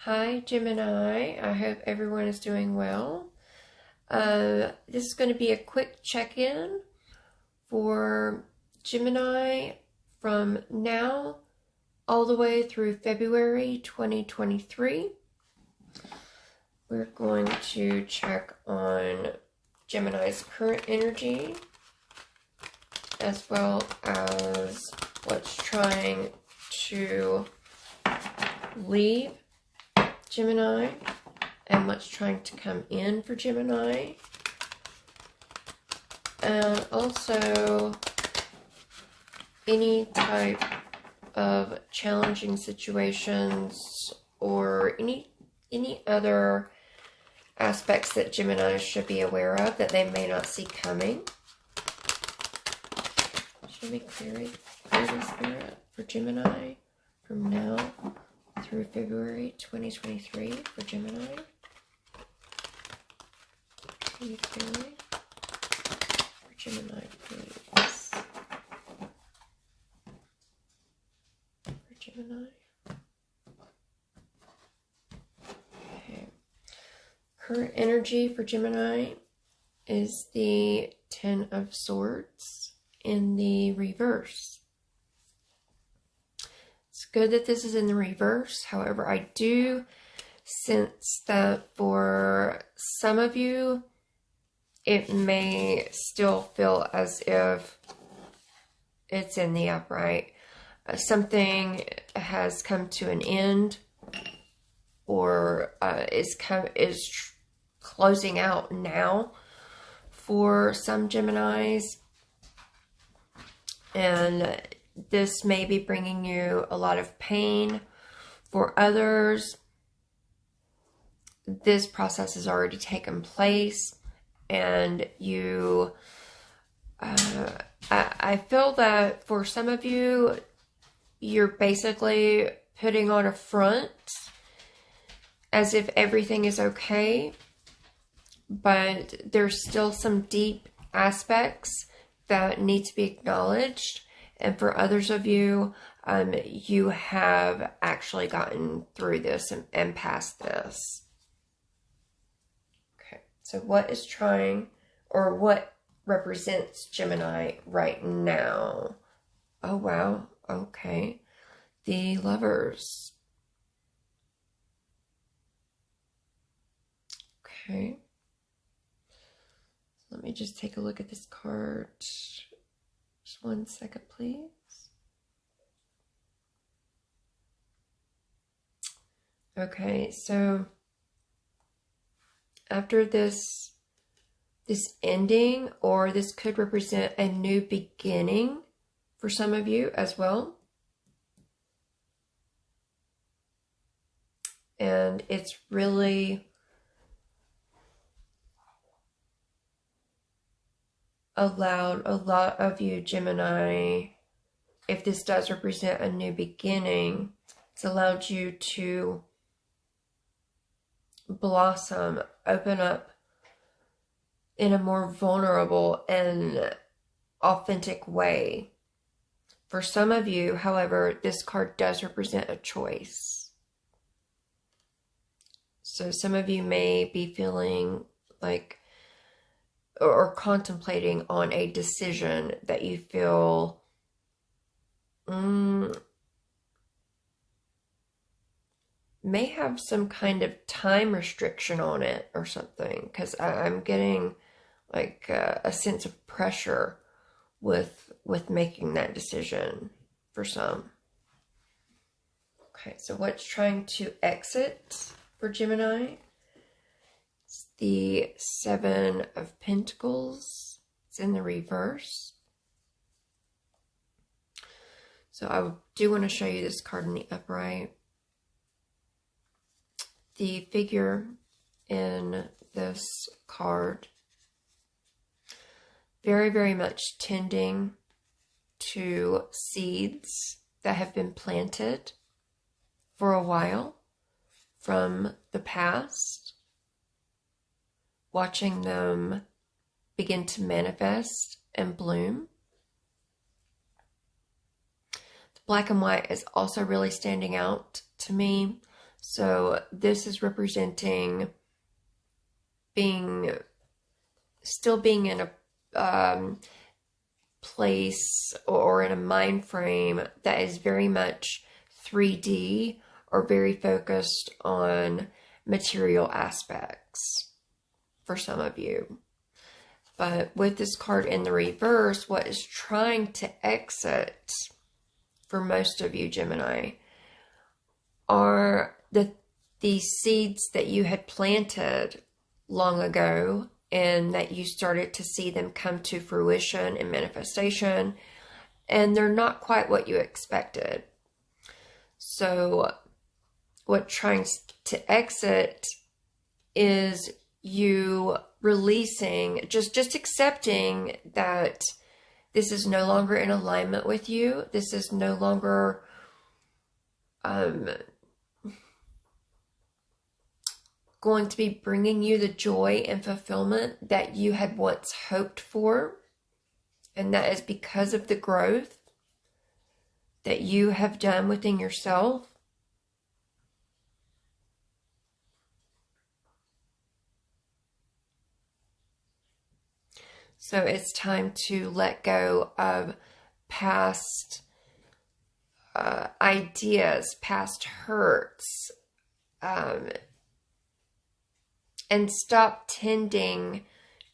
Hi, Gemini. I hope everyone is doing well. This is going to be a quick check-in for Gemini from now all the way through February 2023. We're going to check on Gemini's current energy as well as what's trying to leave Gemini and what's trying to come in for Gemini, and also any type of challenging situations or any other aspects that Gemini should be aware of that they may not see coming. Should we clear the spirit for Gemini from now through February 2023 for Gemini? Can you clear me? For Gemini, please. For Gemini. Okay. Current energy for Gemini is the Ten of Swords in the reverse. It's good that this is in the reverse. However, I do sense that for some of you, it may still feel as if it's in the upright. Something has come to an end or is closing out now for some Geminis. And this may be bringing you a lot of pain. For others, this process has already taken place, and you, I feel that for some of you, you're basically putting on a front as if everything is okay, but there's still some deep aspects that need to be acknowledged. And for others of you, you have actually gotten through this and past this. Okay, so what is trying, or what represents Gemini right now? Oh, wow. Okay. The Lovers. Okay. Let me just take a look at this card. Just 1 second, please. Okay, so after this ending, or this could represent a new beginning for some of you as well. And it's really allowed a lot of you Gemini, if this does represent a new beginning, it's allowed you to blossom, open up in a more vulnerable and authentic way. For some of you, however, this card does represent a choice. So some of you may be feeling like or contemplating on a decision that you feel may have some kind of time restriction on it or something, because I'm getting like a sense of pressure with making that decision for some. Okay, so what's trying to exit for Gemini? The Seven of Pentacles. It's in the reverse. So I do want to show you this card in the upright. The figure in this card, very, very much tending to seeds that have been planted for a while from the past, watching them begin to manifest and bloom. The black and white is also really standing out to me. So this is representing still being in a place or in a mind frame that is very much 3D or very focused on material aspects for some of you. But with this card in the reverse, what is trying to exit for most of you, Gemini, are the seeds that you had planted long ago and that you started to see them come to fruition and manifestation, and they're not quite what you expected. So what trying to exit is you releasing, just accepting that this is no longer in alignment with you. This is no longer going to be bringing you the joy and fulfillment that you had once hoped for. And that is because of the growth that you have done within yourself. So it's time to let go of past ideas, past hurts, and stop tending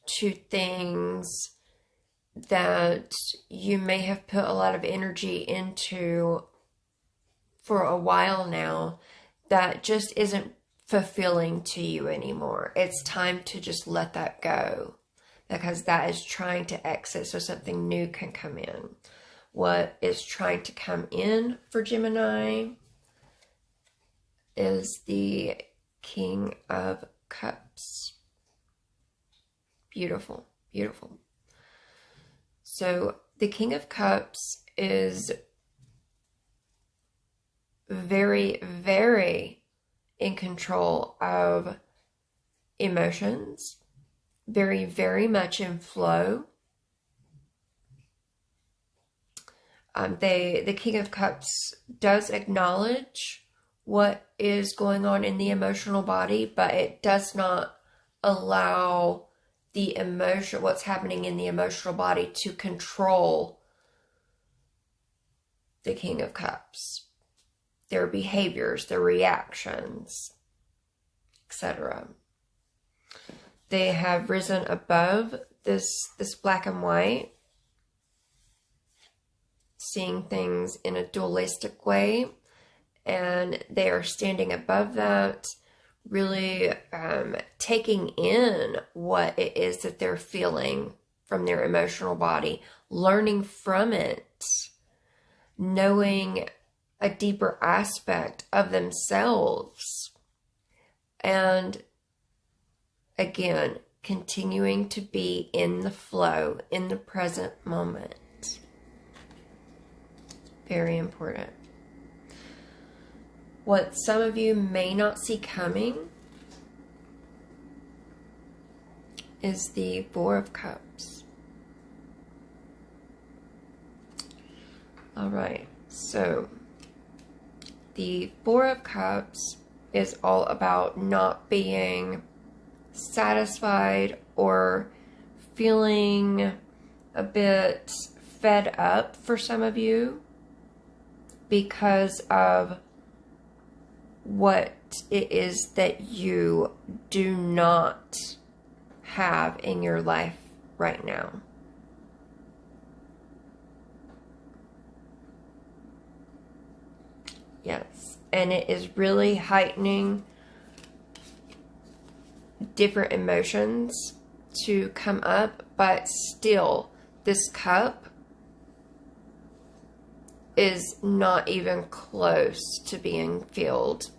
to things that you may have put a lot of energy into for a while now that just isn't fulfilling to you anymore. It's time to just let that go, because that is trying to exit so something new can come in. What is trying to come in for Gemini is the King of Cups. Beautiful, beautiful. So the King of Cups is very, very in control of emotions, very, very much in flow. The King of Cups does acknowledge what is going on in the emotional body, but it does not allow the emotion, what's happening in the emotional body, to control the King of Cups, their behaviors, their reactions, etc. They have risen above this black and white, seeing things in a dualistic way, and they are standing above that, really taking in what it is that they're feeling from their emotional body, learning from it, knowing a deeper aspect of themselves, and again, continuing to be in the flow, in the present moment. Very important. What some of you may not see coming is the Four of Cups. All right, so the Four of Cups is all about not being satisfied or feeling a bit fed up for some of you because of what it is that you do not have in your life right now. Yes, and it is really heightening different emotions to come up, but still, this cup is not even close to being filled.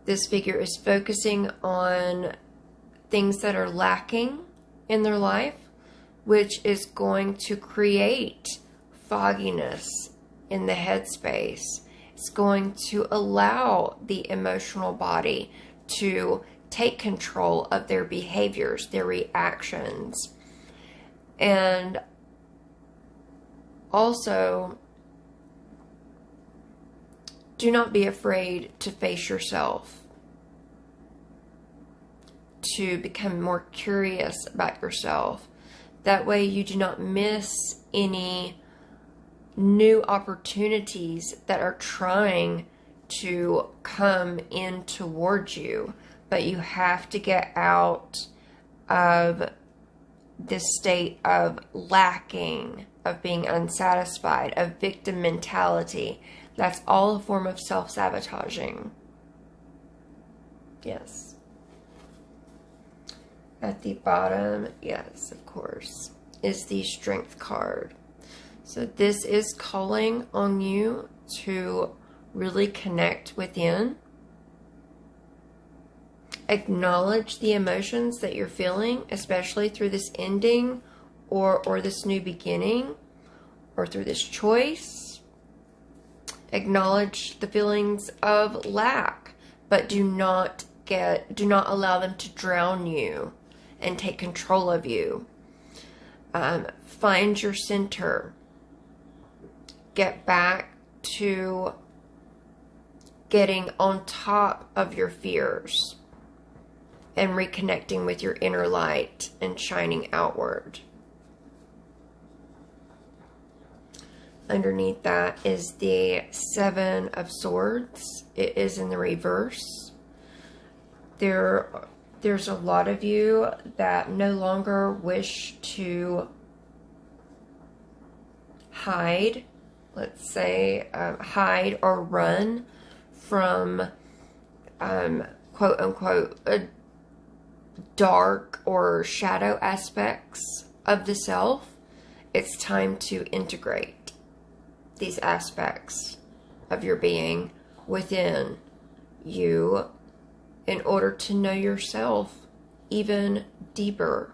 This figure is focusing on things that are lacking in their life, which is going to create fogginess in the headspace. It's going to allow the emotional body to take control of their behaviors, their reactions, and also do not be afraid to face yourself, to become more curious about yourself. That way you do not miss any new opportunities that are trying to come in towards you. But you have to get out of this state of lacking, of being unsatisfied, of victim mentality. That's all a form of self-sabotaging. Yes. At the bottom, yes, of course, is the Strength card. So this is calling on you to really connect within. Acknowledge the emotions that you're feeling, especially through this ending or this new beginning or through this choice. Acknowledge the feelings of lack, but do not allow them to drown you and take control of you. Find your center. Get back to getting on top of your fears and reconnecting with your inner light and shining outward. Underneath that is the Seven of Swords. It is in the reverse. There's a lot of you that no longer wish to hide, let's say, hide or run from, quote unquote, dark or shadow aspects of the self. It's time to integrate these aspects of your being within you in order to know yourself even deeper,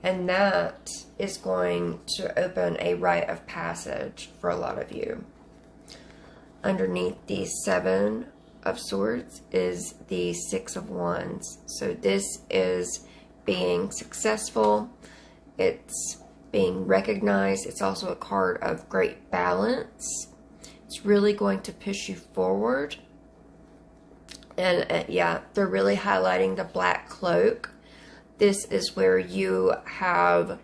And that is going to open a rite of passage for a lot of you. Underneath the Seven of Swords is the Six of Wands. So this is being successful. It's being recognized. It's also a card of great balance. It's really going to push you forward. And yeah, they're really highlighting the black cloak. This is where you have,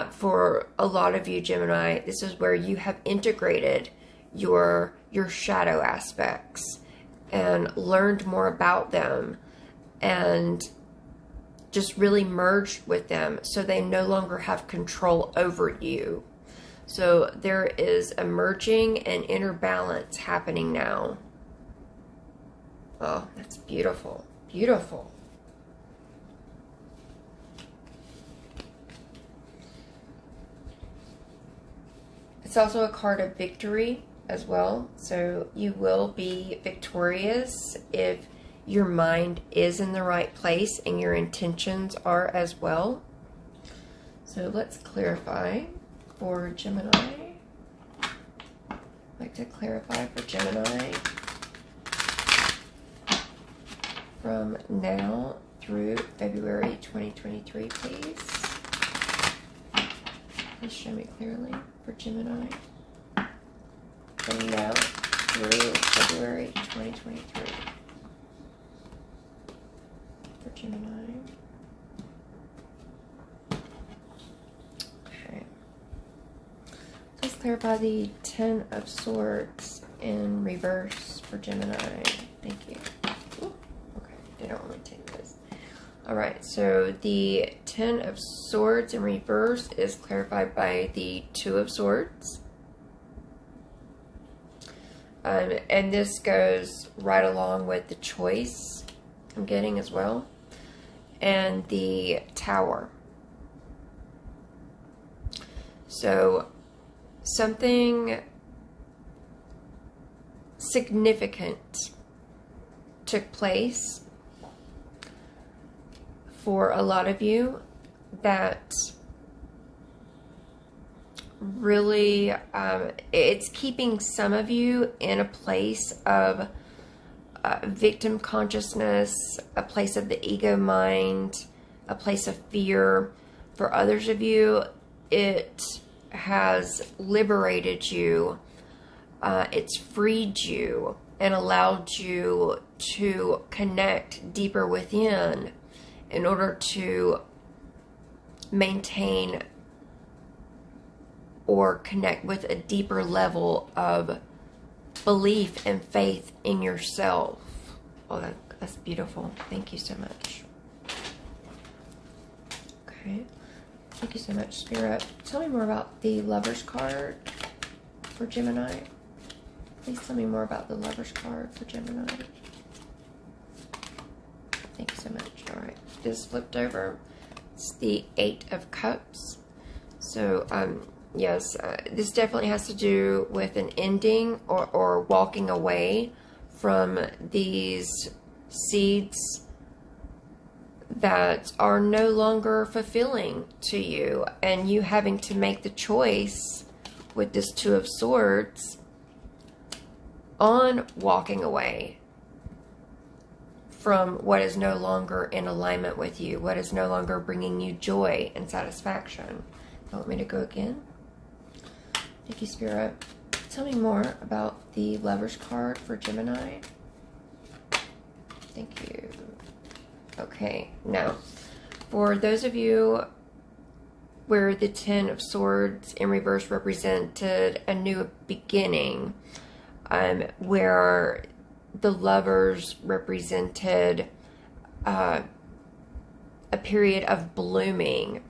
for a lot of you Gemini, this is where you have integrated your shadow aspects and learned more about them and just really merged with them so they no longer have control over you. So there is a merging and inner balance happening now. Oh, that's beautiful. Beautiful. It's also a card of victory as well. So you will be victorious if your mind is in the right place and your intentions are as well. So let's clarify for Gemini. I'd like to clarify for Gemini from now through February 2023, please. Please show me clearly for Gemini. From now through February 2023. For Gemini. Okay. Let's clarify the Ten of Swords in reverse for Gemini. Thank you. I don't want to take this. Alright, so the Ten of Swords in reverse is clarified by the Two of Swords. And this goes right along with the choice I'm getting as well. And the Tower. So something significant took place for a lot of you that really it's keeping some of you in a place of victim consciousness, a place of the ego mind, a place of fear. For others of you, it has liberated you It's freed you and allowed you to connect deeper within in order to maintain or connect with a deeper level of belief and faith in yourself. Oh, that's beautiful. Thank you so much. Okay. Thank you so much, Spirit. Tell me more about the Lover's card for Gemini. Please tell me more about the Lover's card for Gemini. Thank you so much. All right. This flipped over. It's the Eight of Cups. So, yes, this definitely has to do with an ending or walking away from these seeds that are no longer fulfilling to you, and you having to make the choice with this Two of Swords on walking away from what is no longer in alignment with you, what is no longer bringing you joy and satisfaction. You want me to go again? Thank you, Spirit. Tell me more about the Lover's card for Gemini. Thank you. Okay, now, for those of you where the Ten of Swords in reverse represented a new beginning, where the Lovers represented a period of blooming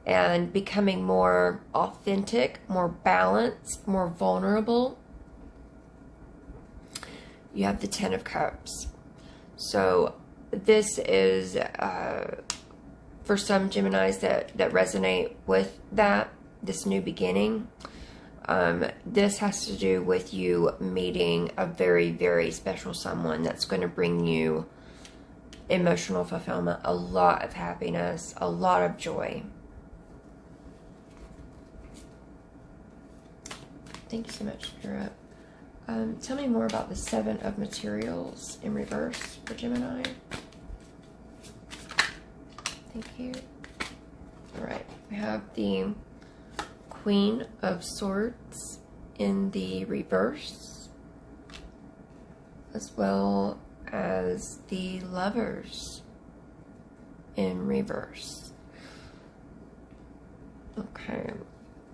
and becoming more authentic, more balanced, more vulnerable, you have the Ten of Cups. So this is for some Geminis that resonate with this new beginning. This has to do with you meeting a very, very special someone that's going to bring you emotional fulfillment, a lot of happiness, a lot of joy. Thank you so much, Spirit. Tell me more about the Seven of Materials in reverse for Gemini. Thank you. All right, we have the Queen of Swords in the reverse, as well as the Lovers in reverse. Okay,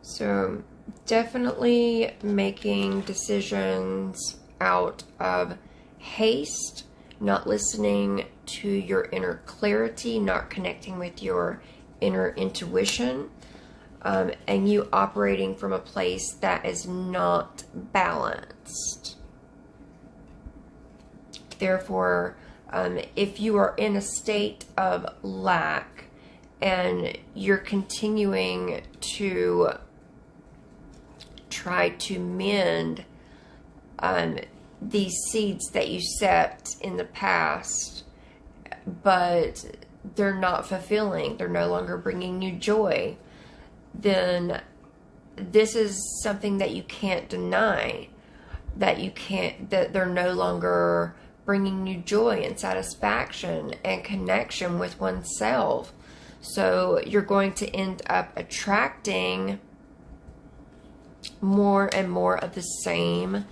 so definitely making decisions out of haste, not listening to your inner clarity, not connecting with your inner intuition, and you operating from a place that is not balanced. Therefore, if you are in a state of lack and you're continuing to try to mend these seeds that you set in the past, but they're not fulfilling, they're no longer bringing you joy, then this is something that you can't deny, that they're no longer bringing you joy and satisfaction and connection with oneself. So you're going to end up attracting more and more of the same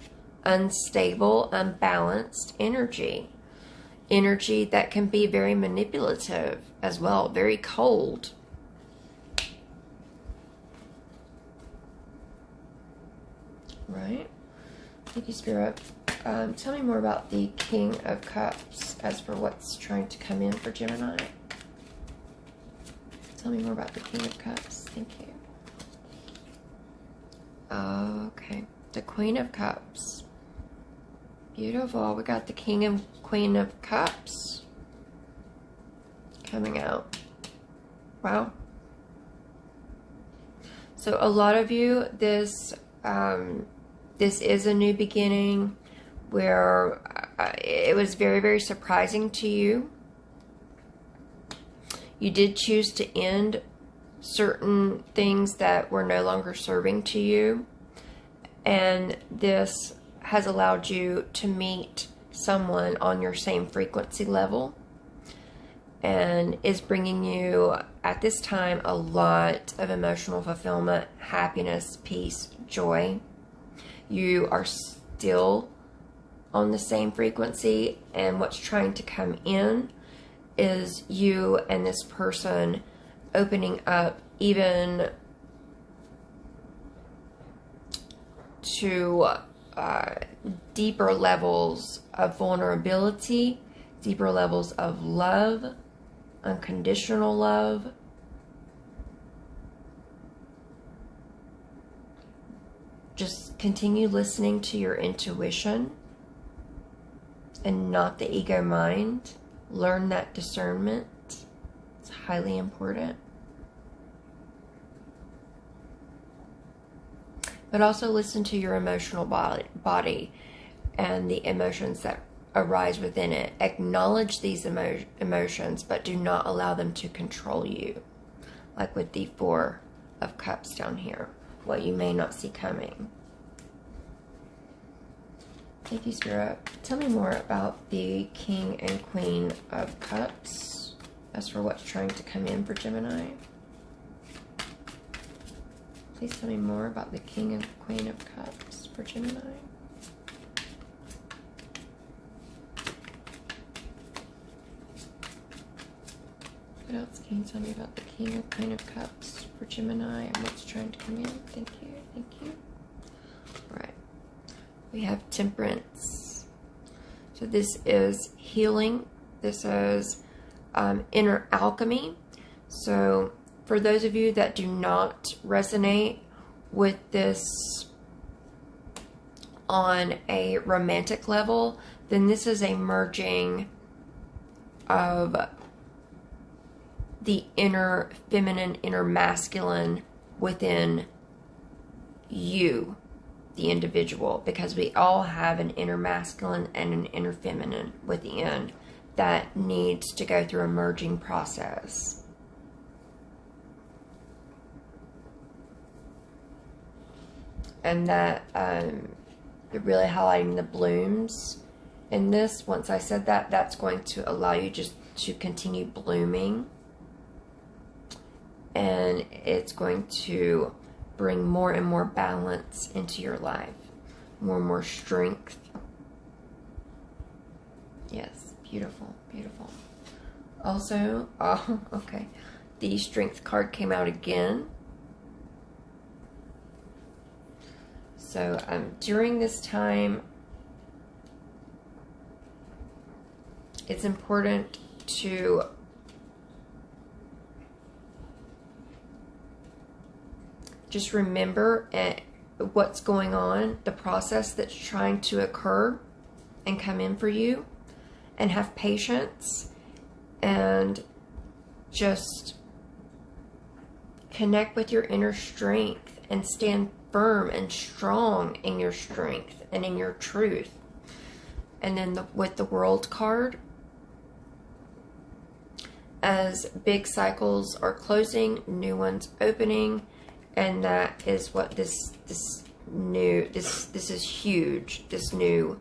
unstable, unbalanced energy that can be very manipulative as well, very cold. Right? Thank you, Spirit. Tell me more about the King of Cups as for what's trying to come in for Gemini. Tell me more about the King of Cups. Thank you. Okay, the Queen of Cups. Beautiful. We got the King and Queen of Cups coming out. Wow. So a lot of you, this is a new beginning where it was very, very surprising to you. You did choose to end certain things that were no longer serving to you, and this has allowed you to meet someone on your same frequency level and is bringing you at this time a lot of emotional fulfillment, happiness, peace, joy. You are still on the same frequency, and what's trying to come in is you and this person opening up even to deeper levels of vulnerability, deeper levels of love, unconditional love. Just continue listening to your intuition and not the ego mind. Learn that discernment. It's highly important. But also listen to your emotional body and the emotions that arise within it. Acknowledge these emotions, but do not allow them to control you. Like with the Four of Cups down here. What you may not see coming. Thank you, Spirit. Tell me more about the King and Queen of Cups. As for what's trying to come in for Gemini. Please tell me more about the King and Queen of Cups for Gemini. What else can you tell me about the King and Queen of Cups for Gemini and what's trying to come in? Thank you, thank you. All right. We have Temperance. So this is healing. This is inner alchemy. So for those of you that do not resonate with this on a romantic level, then this is a merging of the inner feminine, inner masculine within you, the individual, because we all have an inner masculine and an inner feminine within that needs to go through a merging process. And that you're really highlighting the blooms in this. Once I said that, that's going to allow you just to continue blooming. And it's going to bring more and more balance into your life. More and more strength. Yes, beautiful, beautiful. Also, oh, okay. The Strength card came out again. So during this time, it's important to just remember what's going on, the process that's trying to occur and come in for you, and have patience and just connect with your inner strength and stand firm and strong in your strength and in your truth. And then with the World card, as big cycles are closing, new ones opening, and that is what this is huge. This new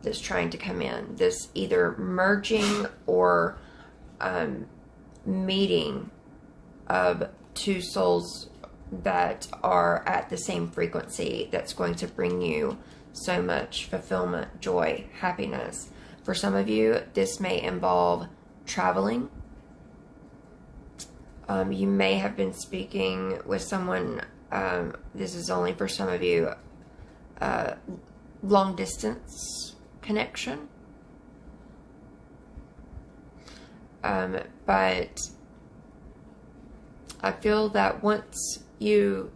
that's trying to come in. This either merging or meeting of two souls that are at the same frequency, that's going to bring you so much fulfillment, joy, happiness. For some of you, this may involve traveling. You may have been speaking with someone, this is only for some of you, long distance connection. But I feel that once you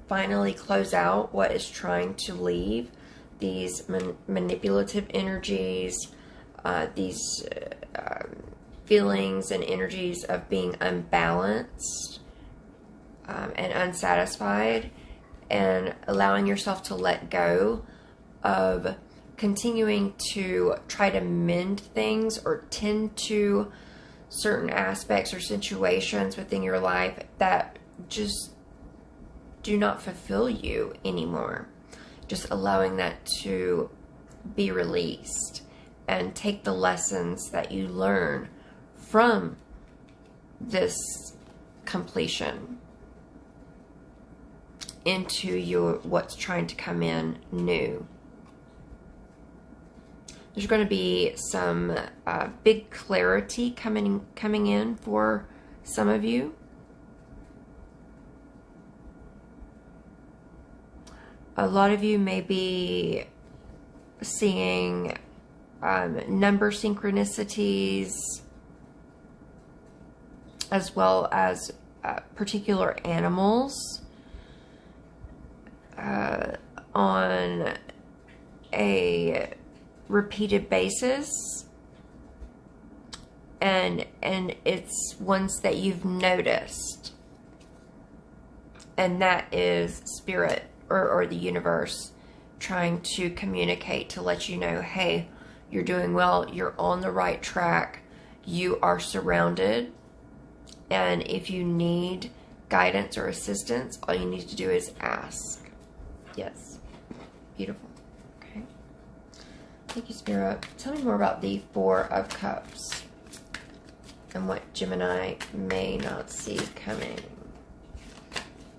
finally close out what is trying to leave, these manipulative energies, these feelings and energies of being unbalanced and unsatisfied, and allowing yourself to let go of continuing to try to mend things or tend to certain aspects or situations within your life that just do not fulfill you anymore. Just allowing that to be released and take the lessons that you learn from this completion into your what's trying to come in new. There's going to be some big clarity coming in for some of you. A lot of you may be seeing number synchronicities, as well as particular animals on a repeated basis, and it's ones that you've noticed, and that is spirit or the universe trying to communicate to let you know, hey, you're doing well, you're on the right track, you are surrounded, and if you need guidance or assistance, all you need to do is ask. Yes. Beautiful. Okay. Thank you, Spirit. Tell me more about the Four of Cups and what Gemini may not see coming.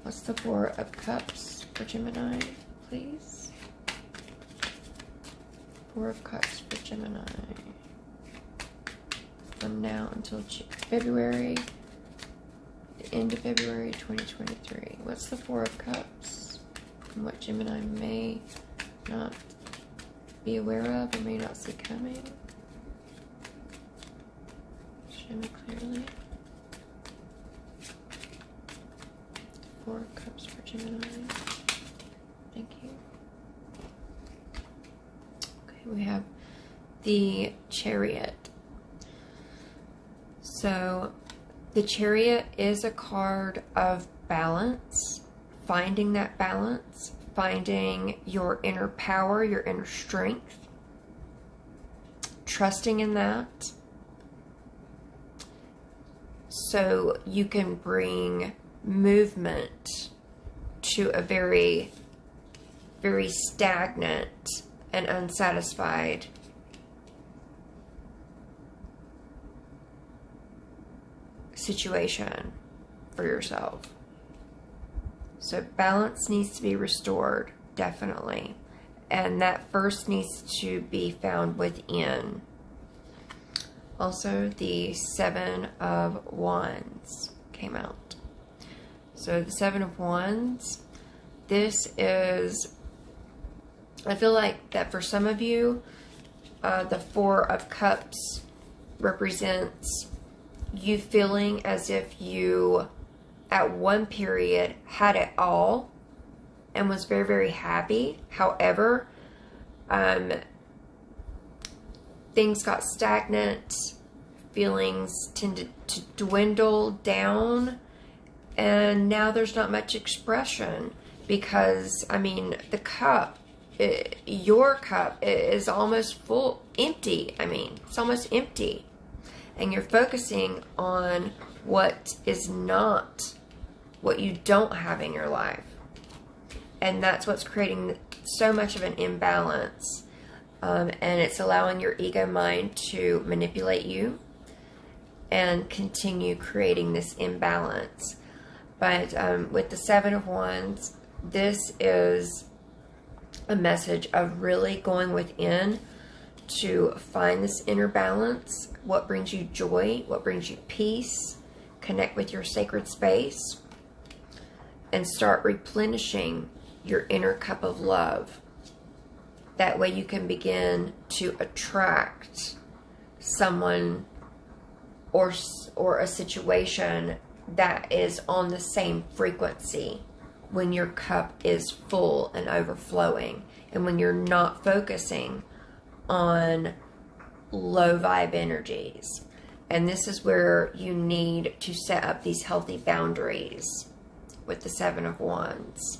What's the Four of Cups for Gemini, please? Four of Cups for Gemini. From now until February, the end of February 2023. What's the Four of Cups? And what Gemini may not be aware of or may not see coming. Show me clearly. Four of Cups for Gemini. Thank you. Okay, we have the Chariot. So the Chariot is a card of balance, finding that balance, finding your inner power, your inner strength, trusting in that, so you can bring movement to a very, very stagnant and unsatisfied situation for yourself. So balance needs to be restored, definitely. And that first needs to be found within. Also, the Seven of Wands came out. So the Seven of Wands, this is, I feel like that for some of you, the Four of Cups represents you feeling as if you, at one period, had it all and was very, very happy. However, things got stagnant, feelings tended to dwindle down, and now there's not much expression because, I mean, the cup, your cup is almost full, empty. I mean, it's almost empty. And you're focusing on what is not, what you don't have in your life. And that's what's creating so much of an imbalance. And it's allowing your ego mind to manipulate you and continue creating this imbalance. But with the Seven of Wands, this is a message of really going within to find this inner balance, what brings you joy, what brings you peace, connect with your sacred space, and start replenishing your inner cup of love. That way you can begin to attract someone or a situation that is on the same frequency when your cup is full and overflowing, and when you're not focusing on low vibe energies. And this is where you need to set up these healthy boundaries with the Seven of Wands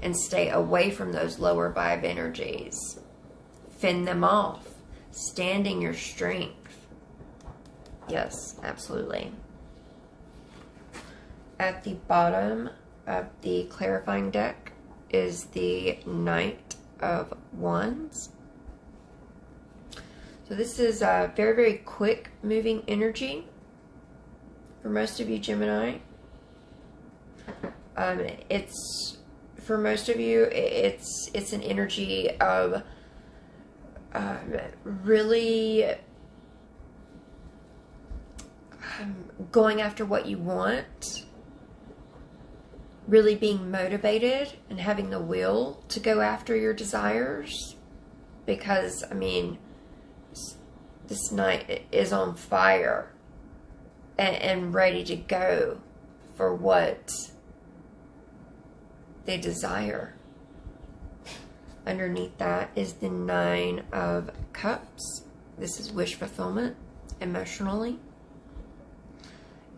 and stay away from those lower vibe energies. Fend them off. Stand in your strength. Yes, absolutely. At the bottom of the clarifying deck is the Knight of Wands. So this is a very, very quick moving energy for most of you, Gemini. It's, for most of you, it's an energy of really going after what you want, really being motivated and having the will to go after your desires. Because, I mean, this knight is on fire and ready to go for what they desire. Underneath that is the 9 of Cups. This is wish fulfillment emotionally.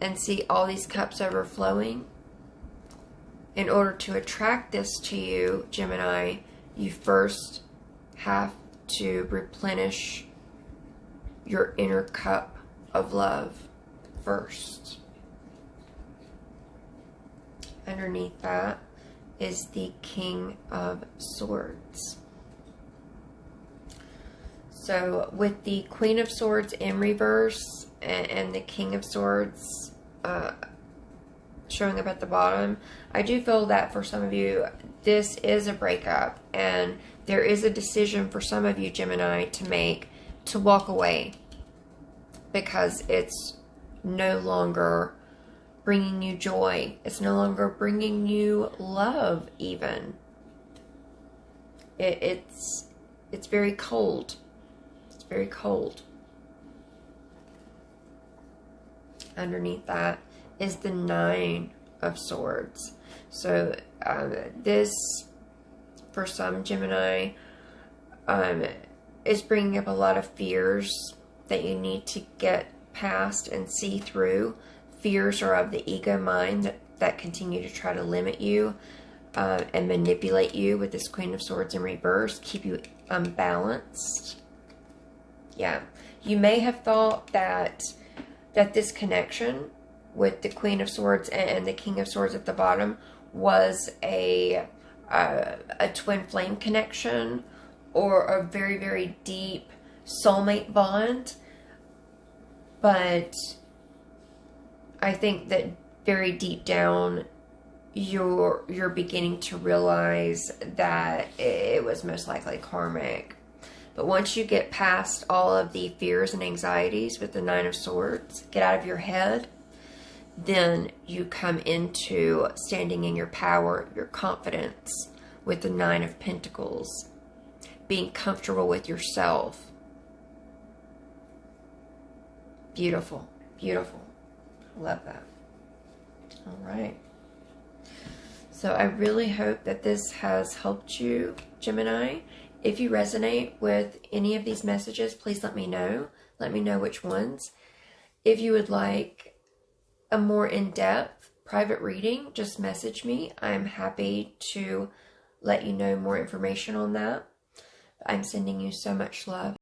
And see all these cups overflowing. In order to attract this to you, Gemini, you first have to replenish your inner cup of love first. Underneath that is the King of Swords. So with the Queen of Swords in reverse and the King of Swords showing up at the bottom, I do feel that for some of you, this is a breakup, and there is a decision for some of you, Gemini, to make, to walk away, because it's no longer bringing you joy. It's no longer bringing you love, even. It's very cold. It's very cold. Underneath that is the 9 of Swords. So this, for some Gemini, is bringing up a lot of fears that you need to get past and see through. Fears are of the ego mind that continue to try to limit you and manipulate you with this Queen of Swords in reverse, keep you unbalanced. Yeah, you may have thought that this connection with the Queen of Swords and the King of Swords at the bottom was a twin flame connection, or a very, very deep soulmate bond. But I think that very deep down, you're beginning to realize that it was most likely karmic. But once you get past all of the fears and anxieties with the 9 of Swords, get out of your head, then you come into standing in your power, your confidence with the 9 of Pentacles, being comfortable with yourself. Beautiful, beautiful. Love that. All right. So I really hope that this has helped you, Gemini. If you resonate with any of these messages, please let me know. Let me know which ones. If you would like a more in-depth private reading, just message me. I'm happy to let you know more information on that. I'm sending you so much love.